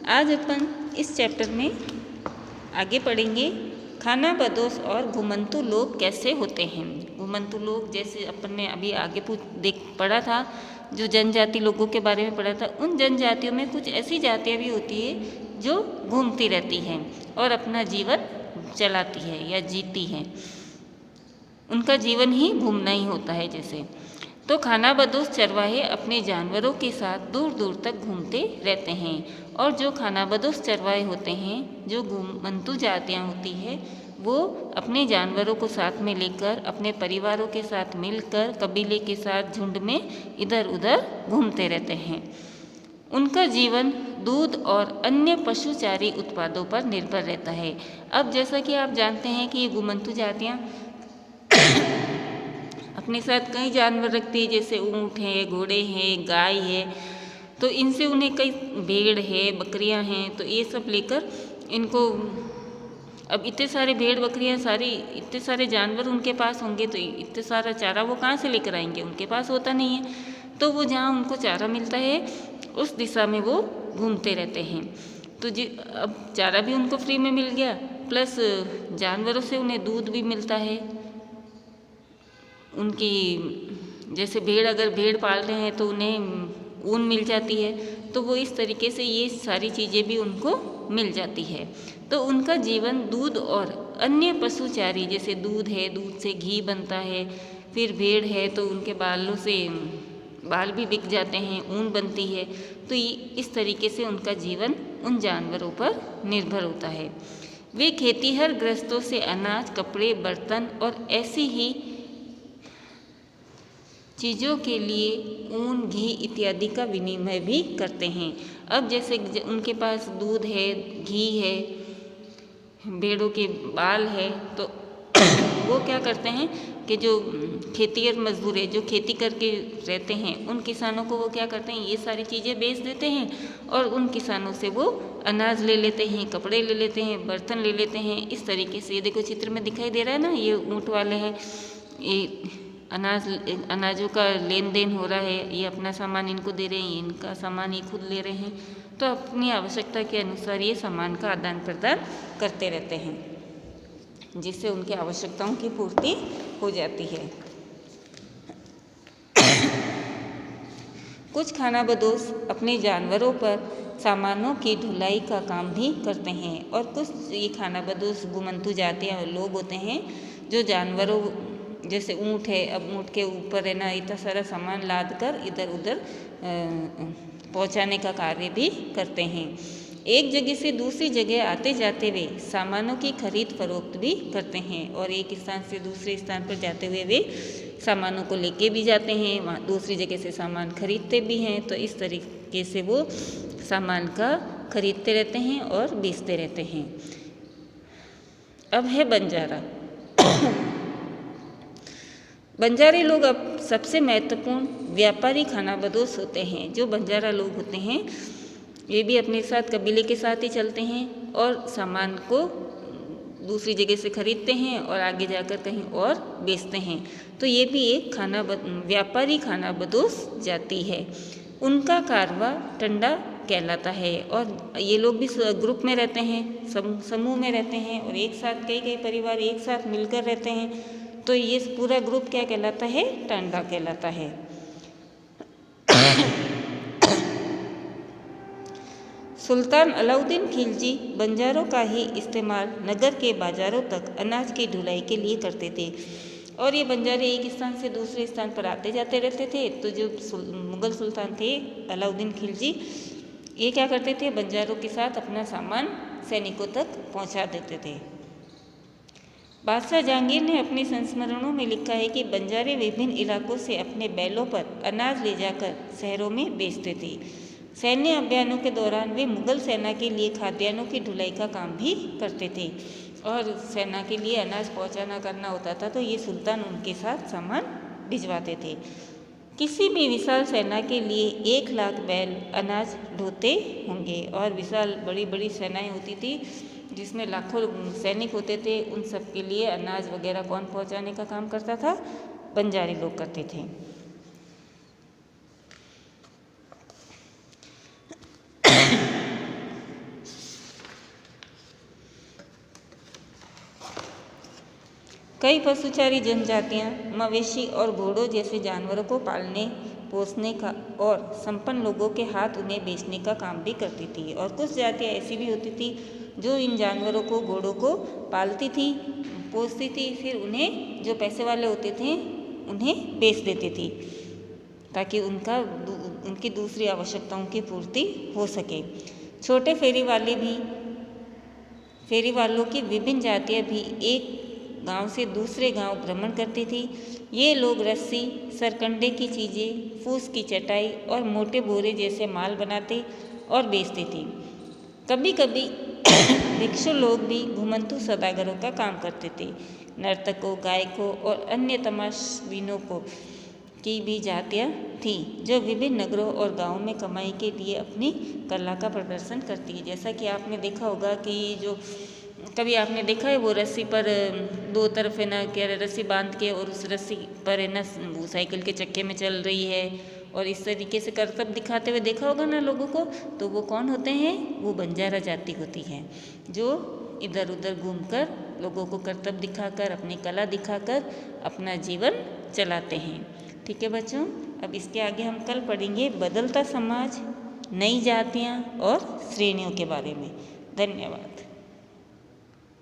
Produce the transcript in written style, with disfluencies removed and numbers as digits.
आज अपन इस चैप्टर में आगे पढ़ेंगे खाना बदोश और घुमंतु लोग कैसे होते हैं। घुमंतु लोग जैसे अपन ने अभी आगे पढ़ा था, जो जनजाति लोगों के बारे में पढ़ा था। उन जनजातियों में कुछ ऐसी जातियाँ भी होती है जो घूमती रहती हैं और अपना जीवन चलाती है या जीती हैं। उनका जीवन ही घूमना ही होता है। जैसे तो खानाबदोश चरवाहे अपने जानवरों के साथ दूर दूर तक घूमते रहते हैं, और जो खानाबदोश चरवाहे होते हैं, जो घुमंतु जातियाँ होती है, वो अपने जानवरों को साथ में लेकर अपने परिवारों के साथ मिलकर कबीले के साथ झुंड में इधर उधर घूमते रहते हैं। उनका जीवन दूध और अन्य पशुचारी उत्पादों पर निर्भर रहता है। अब जैसा कि आप जानते हैं कि ये घुमंतु जातियाँ अपने साथ कई जानवर रखती है, जैसे ऊँट है, घोड़े हैं, गाय है। तो इनसे उन्हें कई भेड़ है, बकरियां हैं, तो ये सब लेकर इनको, अब इतने सारे भेड़ बकरियां सारी, इतने सारे जानवर उनके पास होंगे तो इतने सारा चारा वो कहाँ से लेकर आएंगे, उनके पास होता नहीं है। तो वो जहाँ उनको चारा मिलता है उस दिशा में वो घूमते रहते हैं। तो अब चारा भी उनको फ्री में मिल गया, प्लस जानवरों से उन्हें दूध भी मिलता है। उनकी जैसे भेड़, अगर भेड़ पाल रहे हैं तो उन्हें ऊन मिल जाती है, तो वो इस तरीके से ये सारी चीज़ें भी उनको मिल जाती है। तो उनका जीवन दूध और अन्य पशुचारी, जैसे दूध है, दूध से घी बनता है, फिर भेड़ है तो उनके बालों से बाल भी बिक जाते हैं, ऊन बनती है। तो इस तरीके से उनका जीवन उन जानवरों पर निर्भर होता है। वे खेतीहर गृहस्थों से अनाज, कपड़े, बर्तन और ऐसी ही चीज़ों के लिए ऊन, घी इत्यादि का विनिमय भी करते हैं। अब जैसे उनके पास दूध है, घी है, भेड़ों के बाल है, तो वो क्या करते हैं कि जो खेतीहर मजदूर है, जो खेती करके रहते हैं, उन किसानों को वो क्या करते हैं, ये सारी चीज़ें बेच देते हैं और उन किसानों से वो अनाज ले लेते हैं, कपड़े ले लेते हैं, बर्तन ले लेते हैं। इस तरीके से ये देखो चित्र में दिखाई दे रहा है ना, ये ऊँट वाले हैं, ये अनाजों का लेन देन हो रहा है, ये अपना सामान इनको दे रहे हैं, इनका सामान ये खुद ले रहे हैं। तो अपनी आवश्यकता के अनुसार ये सामान का आदान प्रदान करते रहते हैं, जिससे उनकी आवश्यकताओं की पूर्ति हो जाती है। कुछ खानाबदोश अपने जानवरों पर सामानों की ढुलाई का काम भी करते हैं, और कुछ ये खानाबदोश घुमंतु जातियाँ लोग होते हैं जो जानवरों, जैसे ऊँट है, अब ऊँट के ऊपर है ना इतना सारा सामान लाद कर इधर उधर पहुँचाने का कार्य भी करते हैं। एक जगह से दूसरी जगह आते जाते वे सामानों की खरीद फरोख्त भी करते हैं, और एक स्थान से दूसरे स्थान पर जाते हुए वे सामानों को लेके भी जाते हैं, वहाँ दूसरी जगह से सामान खरीदते भी हैं। तो इस तरीके से वो सामान का खरीदते रहते हैं और बेचते रहते हैं। अब है बंजारा। बंजारे लोग अब सबसे महत्वपूर्ण व्यापारी खानाबदोश होते हैं। जो बंजारा लोग होते हैं ये भी अपने साथ कबीले के साथ ही चलते हैं और सामान को दूसरी जगह से खरीदते हैं और आगे जाकर कहीं और बेचते हैं। तो ये भी एक व्यापारी खानाबदोश जाति है। उनका कारवा टंडा कहलाता है, और ये लोग भी ग्रुप में रहते हैं, समूह में रहते हैं, और एक साथ कई परिवार एक साथ मिलकर रहते हैं। तो ये पूरा ग्रुप क्या कहलाता है, टांडा कहलाता है। सुल्तान अलाउद्दीन खिलजी बंजारों का ही इस्तेमाल नगर के बाजारों तक अनाज की ढुलाई के लिए करते थे, और ये बंजारे एक स्थान से दूसरे स्थान पर आते जाते रहते थे। तो जो मुग़ल सुल्तान थे अलाउद्दीन खिलजी, ये क्या करते थे, बंजारों के साथ अपना सामान सैनिकों तक पहुंचा देते थे। बादशाह जहांगीर ने अपने संस्मरणों में लिखा है कि बंजारे विभिन्न इलाकों से अपने बैलों पर अनाज ले जाकर शहरों में बेचते थे। सैन्य अभियानों के दौरान वे मुग़ल सेना के लिए खाद्यान्नों की ढुलाई का काम भी करते थे, और सेना के लिए अनाज पहुंचाना करना होता था तो ये सुल्तान उनके साथ सामान भिजवाते थे। किसी भी विशाल सेना के लिए 1 लाख बैल अनाज ढोते होंगे, और विशाल बड़ी बड़ी सेनाएं होती थी जिसमें लाखों सैनिक होते थे। उन सब के लिए अनाज वगैरह कौन पहुंचाने का काम करता था, बंजारी लोग करते थे। कई पशुचारी जनजातियां मवेशी और घोड़ों जैसे जानवरों को पालने पोसने का और संपन्न लोगों के हाथ उन्हें बेचने का काम भी करती थी। और कुछ जातियां ऐसी भी होती थी जो इन जानवरों को घोड़ों को पालती थी, पोसती थी, फिर उन्हें जो पैसे वाले होते थे उन्हें बेच देती थी ताकि उनकी दूसरी आवश्यकताओं की पूर्ति हो सके। छोटे फेरी वालों की विभिन्न जातियां भी एक गांव से दूसरे गांव भ्रमण करती थी। ये लोग रस्सी, सरकंडे की चीज़ें, फूस की चटाई और मोटे बोरे जैसे माल बनाते और बेचते थे। कभी कभी भिक्षु लोग भी घुमंतू सौदागरों का काम करते थे। नर्तकों, गायकों और अन्य तमाशबीनों की भी जातियाँ थीं जो विभिन्न नगरों और गांवों में कमाई के लिए अपनी कला का प्रदर्शन करती है। जैसा कि आपने देखा होगा कि जो कभी आपने देखा है वो रस्सी पर दो तरफ है ना, क्या रस्सी बांध के और उस रस्सी पर है ना वो साइकिल के चक्के में चल रही है और इस तरीके से करतब दिखाते हुए देखा होगा ना लोगों को। तो वो कौन होते हैं? वो बंजारा जाति होती है जो इधर उधर घूमकर लोगों को करतब दिखाकर, अपनी कला दिखाकर अपना जीवन चलाते हैं। ठीक है बच्चों, अब इसके आगे हम कल पढ़ेंगे बदलता समाज, नई जातियाँ और श्रेणियों के बारे में। धन्यवाद।